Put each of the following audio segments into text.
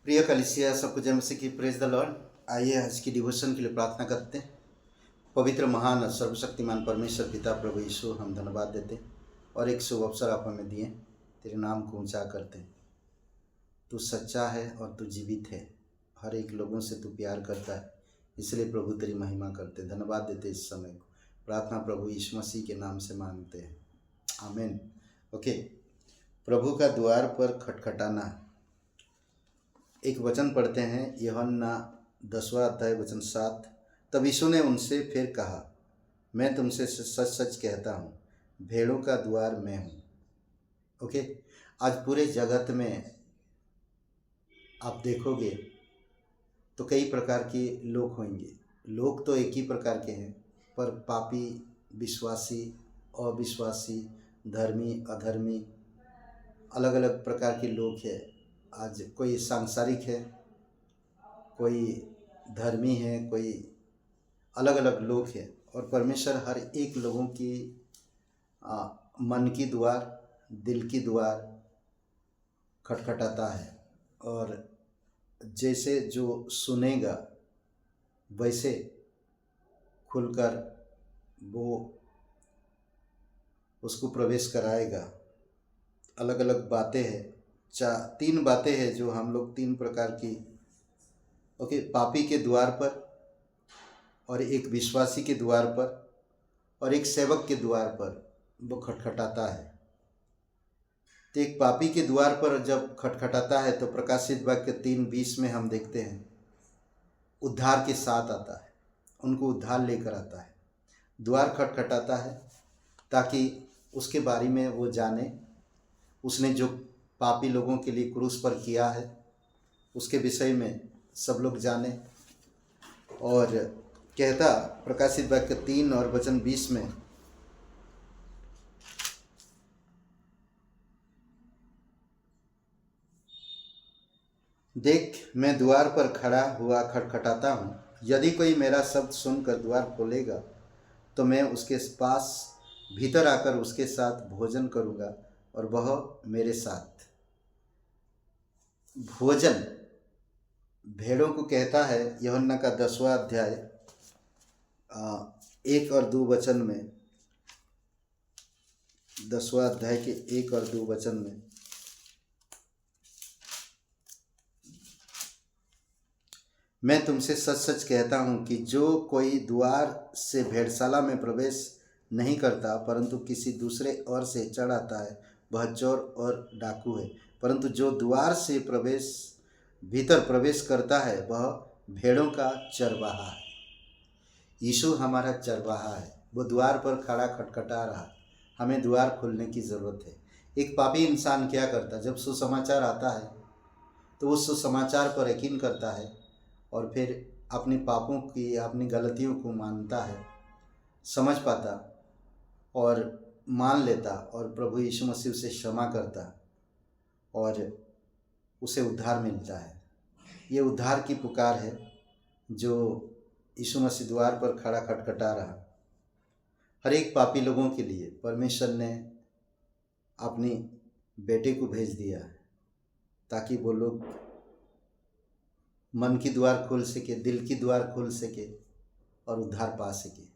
प्रिय कलिसिया, सबको जय मसीह की। Praise the Lord. आइए आज की डिवोशन के लिए प्रार्थना करते हैं। पवित्र महान सर्वशक्तिमान परमेश्वर पिता प्रभु यीशु, हम धन्यवाद देते हैं और एक शुभ अवसर आप हमें दिए, तेरे नाम को ऊंचा करते हैं। तू सच्चा है और तू जीवित है, हर एक लोगों से तू प्यार करता है, इसलिए प्रभु तेरी महिमा करते, धन्यवाद देते इस समय को। प्रार्थना प्रभु यीशु मसीह के नाम से मांगते हैं, आमीन। ओके, प्रभु का द्वार पर खटखटाना। एक वचन पढ़ते हैं, यूहन्ना 10वां अध्याय वचन 7। तब यीशु ने उनसे फिर कहा, मैं तुमसे सच सच कहता हूँ, भेड़ों का द्वार मैं हूँ। ओके, आज पूरे जगत में आप देखोगे तो कई प्रकार के लोग होंगे। लोग तो एक ही प्रकार के हैं, पर पापी, विश्वासी, अविश्वासी, धर्मी, अधर्मी, अलग अलग प्रकार के लोग हैं। आज कोई सांसारिक है, कोई धर्मी है, कोई अलग अलग लोग हैं। और परमेश्वर हर एक लोगों की मन की द्वार, दिल की द्वार खटखटाता है, और जैसे जो सुनेगा वैसे खुलकर वो उसको प्रवेश कराएगा। अलग अलग बातें हैं, 3 बातें हैं जो हम लोग 3 प्रकार की, ओके, पापी के द्वार पर, और एक विश्वासी के द्वार पर, और एक सेवक के द्वार पर वो खटखटाता है। तो एक पापी के द्वार पर जब खटखटाता है तो प्रकाशित वाक्य 3:20 में हम देखते हैं, उद्धार के साथ आता है, उनको उद्धार लेकर आता है। द्वार खटखटाता है ताकि उसके बारे में वो जाने, उसने जो पापी लोगों के लिए क्रूस पर किया है उसके विषय में सब लोग जाने। और कहता प्रकाशित वाक्य 3 और वचन 20 में, देख मैं द्वार पर खड़ा हुआ खटखटाता हूँ, यदि कोई मेरा शब्द सुनकर द्वार खोलेगा तो मैं उसके पास भीतर आकर उसके साथ भोजन करूँगा और वह मेरे साथ। भोजन भेड़ों को कहता है। यूहन्ना का 10वां अध्याय 1 और 2 वचन में, 10वां अध्याय के 1 और 2 वचन में, मैं तुमसे सच सच कहता हूँ कि जो कोई द्वार से भेड़शाला में प्रवेश नहीं करता परंतु किसी दूसरे ओर से चढ़ आता है, वह चोर और डाकू है। परंतु जो द्वार से भीतर प्रवेश करता है वह भेड़ों का चरवाहा है। यीशु हमारा चरवाहा है, वो द्वार पर खड़ा खटखटा रहा, हमें द्वार खोलने की ज़रूरत है। एक पापी इंसान क्या करता, जब सुसमाचार आता है तो उस सुसमाचार पर यकीन करता है और फिर अपने पापों की, अपनी गलतियों को मानता है, समझ पाता और मान लेता, और प्रभु यीशु मसीह उसे क्षमा करता और उसे उद्धार मिलता है। ये उद्धार की पुकार है जो यीशु मसीह द्वार पर खड़ा खटखटा रहा। हर एक पापी लोगों के लिए परमेश्वर ने अपनी बेटे को भेज दिया है ताकि वो लोग मन की द्वार खोल सके, दिल की द्वार खोल सके और उद्धार पा सके।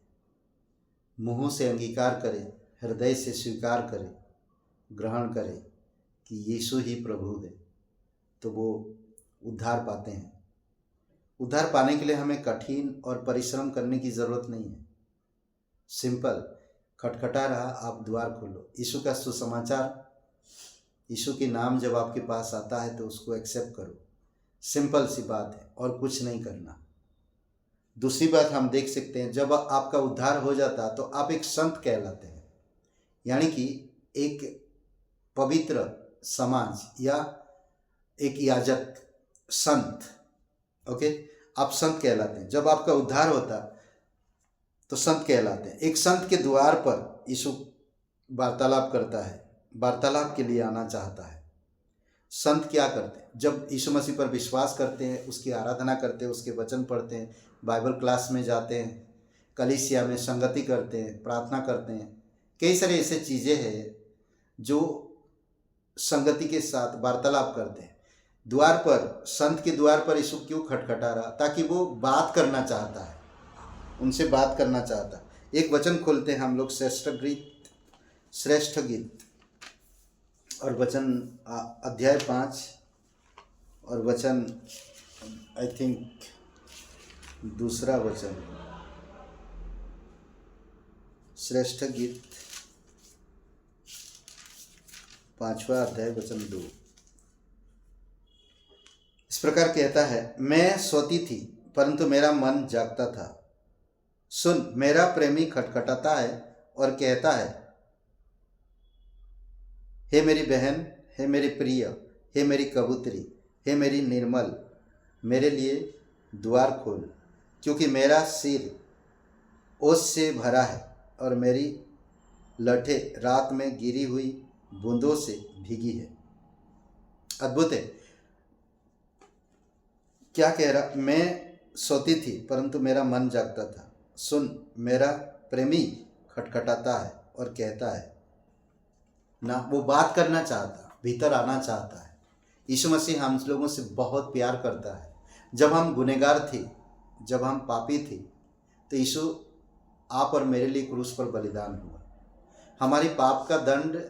मुंह से अंगीकार करे, हृदय से स्वीकार करे, ग्रहण करे कि यीशु ही प्रभु है, तो वो उद्धार पाते हैं। उद्धार पाने के लिए हमें कठिन और परिश्रम करने की ज़रूरत नहीं है। सिंपल, खटखटा रहा, आप द्वार खोलो। यीशु का सुसमाचार, यीशु के नाम जब आपके पास आता है तो उसको एक्सेप्ट करो। सिंपल सी बात है, और कुछ नहीं करना। दूसरी बात हम देख सकते हैं, जब आपका उद्धार हो जाता तो आप एक संत कहलाते हैं, यानी कि एक पवित्र समाज या एक याजक, संत। ओके, आप संत कहलाते हैं। जब आपका उद्धार होता तो संत कहलाते हैं। एक संत के द्वार पर यीशु वार्तालाप करता है, वार्तालाप के लिए आना चाहता है। संत क्या करते हैं, जब यीशु मसीह पर विश्वास करते हैं, उसकी आराधना करते हैं, उसके वचन पढ़ते हैं, बाइबल क्लास में जाते हैं, कलीसिया में संगति करते हैं, प्रार्थना करते हैं, कई सारे ऐसे चीज़ें हैं जो संगति के साथ वार्तालाप करते हैं। द्वार पर, संत के द्वार पर यीशु क्यों खटखटा रहा? ताकि वो बात करना चाहता है, उनसे बात करना चाहता। एक वचन खोलते हैं हम लोग, श्रेष्ठ गीत और वचन अध्याय 5 और वचन आई थिंक दूसरा वचन, श्रेष्ठ गीत 5वां अध्याय वचन 2 इस प्रकार कहता है, मैं सोती थी परंतु मेरा मन जागता था। सुन, मेरा प्रेमी खटखटाता है और कहता है, हे मेरी बहन, हे मेरी प्रिय, हे मेरी कबूतरी, हे मेरी निर्मल, मेरे लिए द्वार खोल, क्योंकि मेरा सिर ओस से भरा है और मेरी लठे रात में गिरी हुई बूंदों से भीगी है। अद्भुत है। क्या कह रहा? मैं सोती थी परंतु मेरा मन जागता था। सुन, मेरा प्रेमी खटखटाता है और कहता है ना, वो बात करना चाहता, भीतर आना चाहता है। यीशु मसीह हम लोगों से बहुत प्यार करता है। जब हम गुनहगार थे, जब हम पापी थे, तो यीशु आप और मेरे लिए क्रूस पर बलिदान हुआ। हमारी पाप का दंड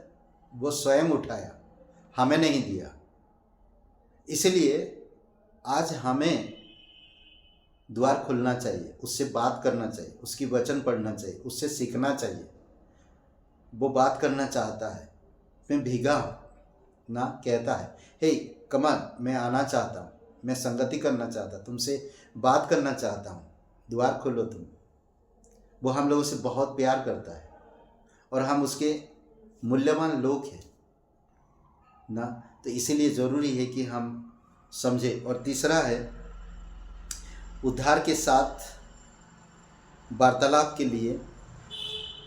वो स्वयं उठाया, हमें नहीं दिया। इसलिए आज हमें द्वार खुलना चाहिए, उससे बात करना चाहिए, उसकी वचन पढ़ना चाहिए, उससे सीखना चाहिए। वो बात करना चाहता है। मैं भीगा हूँ ना, कहता है, हे कमल, मैं आना चाहता हूँ, मैं संगति करना चाहता, तुमसे बात करना चाहता हूँ, द्वार खोलो तुम। वो हम लोगों से बहुत प्यार करता है और हम उसके मूल्यवान लोग हैं ना, तो इसीलिए ज़रूरी है कि हम समझें। और तीसरा है, उद्धार के साथ वार्तालाप के लिए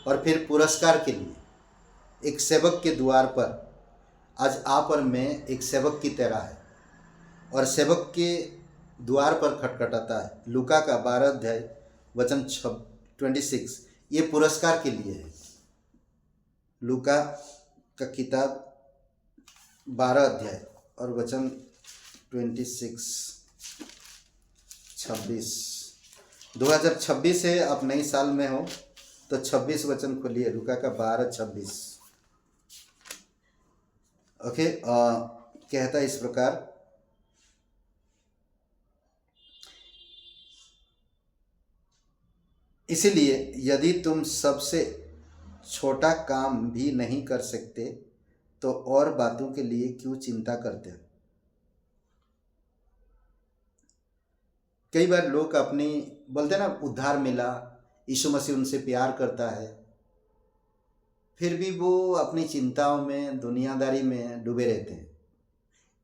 और फिर पुरस्कार के लिए। एक सेवक के द्वार पर आज आप और मैं एक सेवक की तरह है और सेवक के द्वार पर खटखटाता है। लूका का 12 अध्याय वचन 26, ये पुरस्कार के लिए है। लूका का किताब 12 अध्याय और वचन 26। 2026 है, आप नई साल में हो तो 26 वचन खोलिए, लूका का 12:26। ओके, कहता है इस प्रकार, इसलिए यदि तुम सबसे छोटा काम भी नहीं कर सकते तो और बातों के लिए क्यों चिंता करते हो? कई बार लोग अपनी बोलते हैं ना, उद्धार मिला, यीशु मसीह उनसे प्यार करता है, फिर भी वो अपनी चिंताओं में, दुनियादारी में डूबे रहते हैं।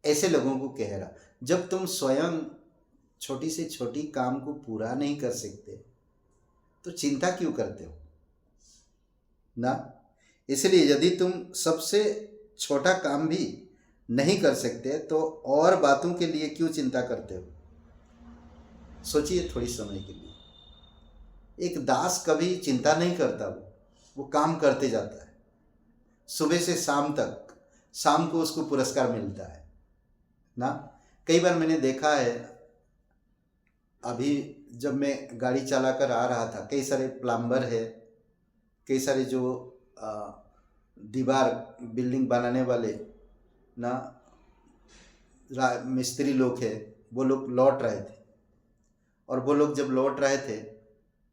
ऐसे लोगों को कह रहा, जब तुम स्वयं छोटी से छोटी काम को पूरा नहीं कर सकते तो चिंता क्यों करते हो ना? इसलिए यदि तुम सबसे छोटा काम भी नहीं कर सकते तो और बातों के लिए क्यों चिंता करते हो? सोचिए थोड़ी समय के लिए। एक दास कभी चिंता नहीं करता, वो काम करते जाता है सुबह से शाम तक, शाम को उसको पुरस्कार मिलता है ना। कई बार मैंने देखा है, अभी जब मैं गाड़ी चलाकर आ रहा था, कई सारे प्लम्बर है, कई सारे जो दीवार बिल्डिंग बनाने वाले ना मिस्त्री लोग हैं, वो लोग लौट रहे थे। और वो लोग जब लौट रहे थे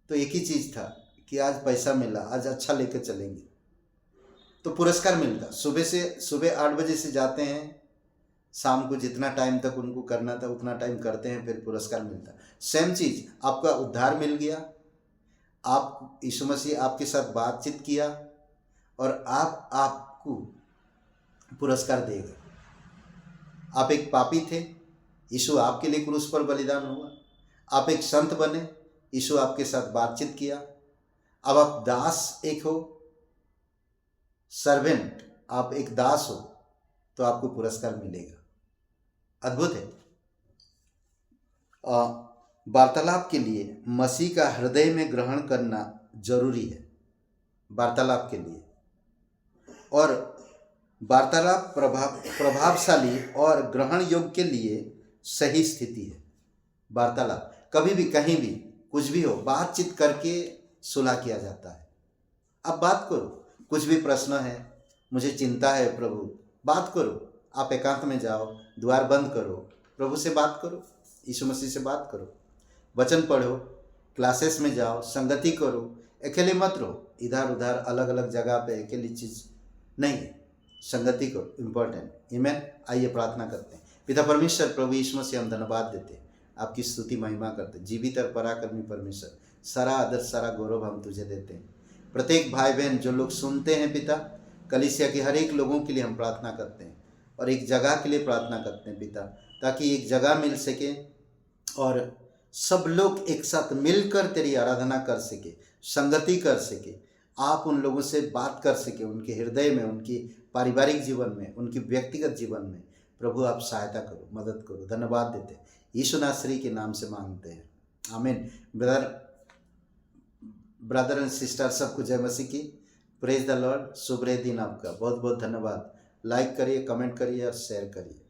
तो एक ही चीज़ था कि आज पैसा मिला, आज अच्छा लेकर चलेंगे, तो पुरस्कार मिलता। सुबह 8 बजे से जाते हैं, शाम को जितना टाइम तक उनको करना था उतना टाइम करते हैं, फिर पुरस्कार मिलता। सेम चीज़, आपका उद्धार मिल गया, आप यीशु मसीह आपके साथ बातचीत किया और आपको पुरस्कार देगा। आप एक पापी थे, यीशु आपके लिए क्रूस पर बलिदान हुआ। आप एक संत बने, यीशु आपके साथ बातचीत किया। अब आप दास एक हो, सर्वेंट, आप एक दास हो, तो आपको पुरस्कार मिलेगा। अद्भुत है। वार्तालाप के लिए मसीह का हृदय में ग्रहण करना जरूरी है, वार्तालाप के लिए। और वार्तालाप प्रभावशाली और ग्रहण योग्य के लिए सही स्थिति है। वार्तालाप कभी भी कहीं भी कुछ भी हो, बातचीत करके सुलह किया जाता है। अब बात करो, कुछ भी प्रश्न है, मुझे चिंता है प्रभु, बात करो। आप एकांत में जाओ, द्वार बंद करो, प्रभु से बात करो, यीशु मसीह से बात करो, वचन पढ़ो, क्लासेस में जाओ, संगति करो, अकेले मत रहो। इधर उधर अलग अलग जगह पे अकेली चीज़ नहीं है, संगति करो, इम्पोर्टेंट। आमीन। आइए प्रार्थना करते हैं। पिता परमेश्वर, प्रभु यीशु मसीह, हम धन्यवाद देते हैं, आपकी स्तुति महिमा करते हैं। जीवित और पराक्रमी परमेश्वर, सारा आदर सारा गौरव हम तुझे देते हैं। प्रत्येक भाई बहन जो लोग सुनते हैं पिता, कलीसिया के हर एक लोगों के लिए हम प्रार्थना करते हैं और एक जगह के लिए प्रार्थना करते हैं पिता, ताकि एक जगह मिल सके और सब लोग एक साथ मिलकर तेरी आराधना कर सके, संगति कर सके। आप उन लोगों से बात कर सके, उनके हृदय में, उनकी पारिवारिक जीवन में, उनकी व्यक्तिगत जीवन में। प्रभु आप सहायता करो, मदद करो। धन्यवाद देते हैं, यीशु नासरी के नाम से मांगते हैं, आमीन। ब्रदर एंड सिस्टर सबको जय मसीह की। Praise the Lord. शुभ दिन आपका। बहुत बहुत धन्यवाद। लाइक करिए, कमेंट करिए और शेयर करिए।